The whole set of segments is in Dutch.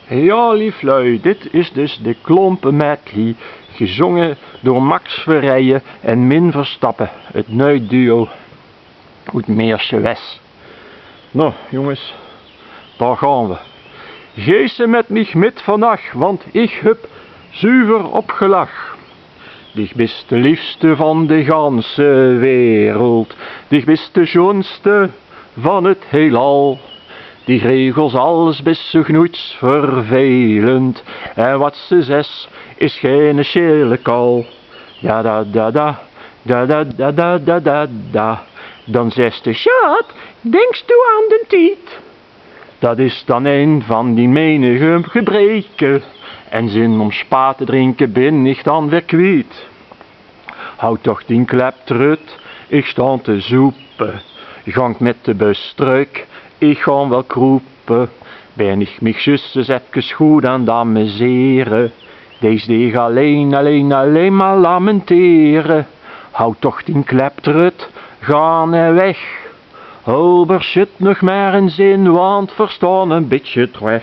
Ja, lieflui, dit is dus de klompenmedley, gezongen door Max Verrijen en Min Verstappen, het nuitduo uit Meerse West. Nou, jongens, daar gaan we. Geese met mich mit vannacht, want ik heb zuiver opgelach. Dich bist de liefste van de ganse wereld, dich bist de schoonste van het heelal. Die regels alles best zo genoets vervelend, en wat ze zes is geen schele Ja da da da, da da da da da da da. Dan zegt de schat, denkst u aan den tiet? Dat is dan een van die menige gebreken, en zin om spa te drinken ben ik dan weer kwijt. Houd toch die klep terug, ik sta te zoepen, gang met de bestruik. Ik ga wel kroepen, ben ik mich justes even goed aan het amuseren. Deze deeg alleen maar lamenteren. Houd toch die klep terug, ga er weg. Holber zit nog maar een zin, want verstaan een beetje terug.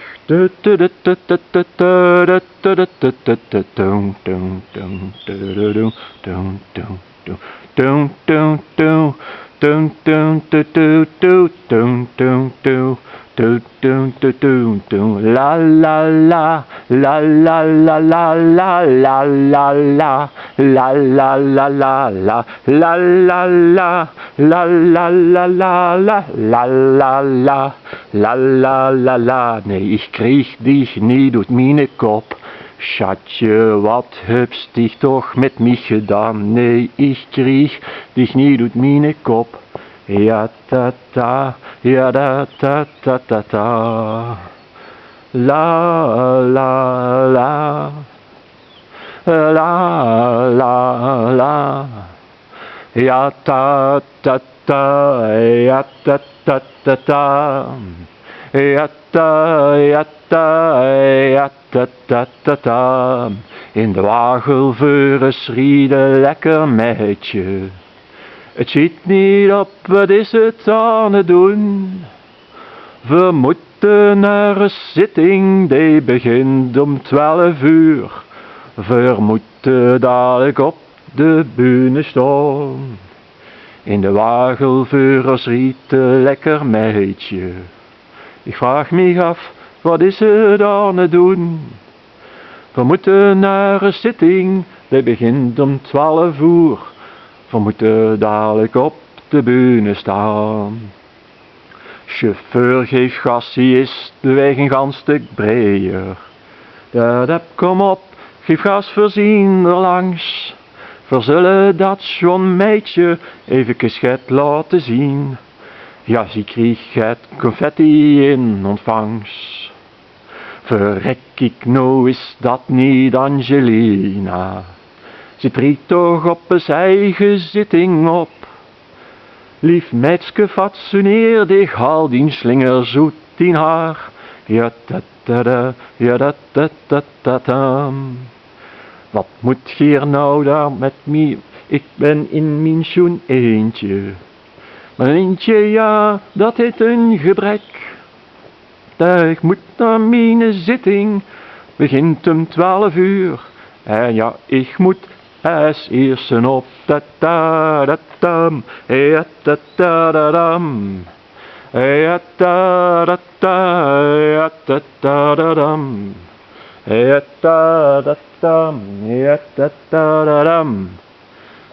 La la la, la la la la la la la la, la la la la la, la la la, la la la la la, la la la, la la la la. Nee, ik kreeg dich niet uit mijn kop. Schatje, wat hebst dich toch met mij gedaan? Nee, ik kreeg dich niet uit mijn kop. Ja ta ta, ja da ta ta ta ta. La la la, la la la. Ja ta ta ta, ja ta ta ta ta. Ja ta, ja ta, ja ta ta ta ta. In de wagelveuren schriede lekker meidje. Het schiet niet op, wat is het aan het doen? We moeten naar een zitting, die begint om 12 uur. We moeten dadelijk op de bühne staan. In de wagelveuren schriet een lekker meidje. Ik vraag me af, wat is het aan het doen? We moeten naar een zitting, die begint om 12 uur. We moeten dadelijk op de bühne staan. Chauffeur geeft gas, die is de weg een gans stuk breder. Kom op, geef gas, voorzien erlangs. We zullen dat zo'n meidje even het laten zien. Ja, ze kreeg het confetti in ontvangst. Verrek ik nou, is dat niet Angelina? Ze treedt toch op een eigen zitting op. Lief meidske, fatsoeneer dich, haal die slinger zoet in haar. Ja ta ta da, ja da ta ta ta ta. Wat moet hier nou daar met mij? Ik ben in mijn schoen eentje. Maar eentje, ja, dat heet een gebrek. Ik moet naar mijn zitting, begint om 12 uur. En ja, ik moet als eerste op da da da dam, ja da da da dam, ja da da da, ja da da da dam, ja da da dam, ja da da da dam,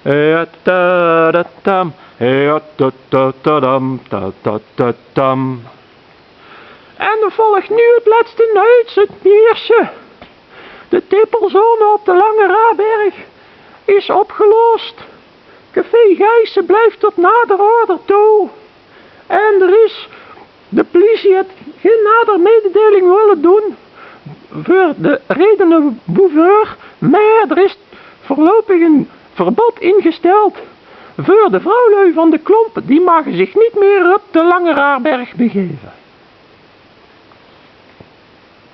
ja da da dam, ja da da da dam, da da da dam. En er volgt nu het laatste nuits, het Meerse. De tippelzone op de Lange Raberg is opgelost. Café Gijsse blijft tot nader order toe. En er is de politie het geen nader mededeling willen doen voor de redenen boeveur, maar er is voorlopig een verbod ingesteld voor de vrouwlui van de klomp. Die mogen zich niet meer op de Lange Raberg begeven.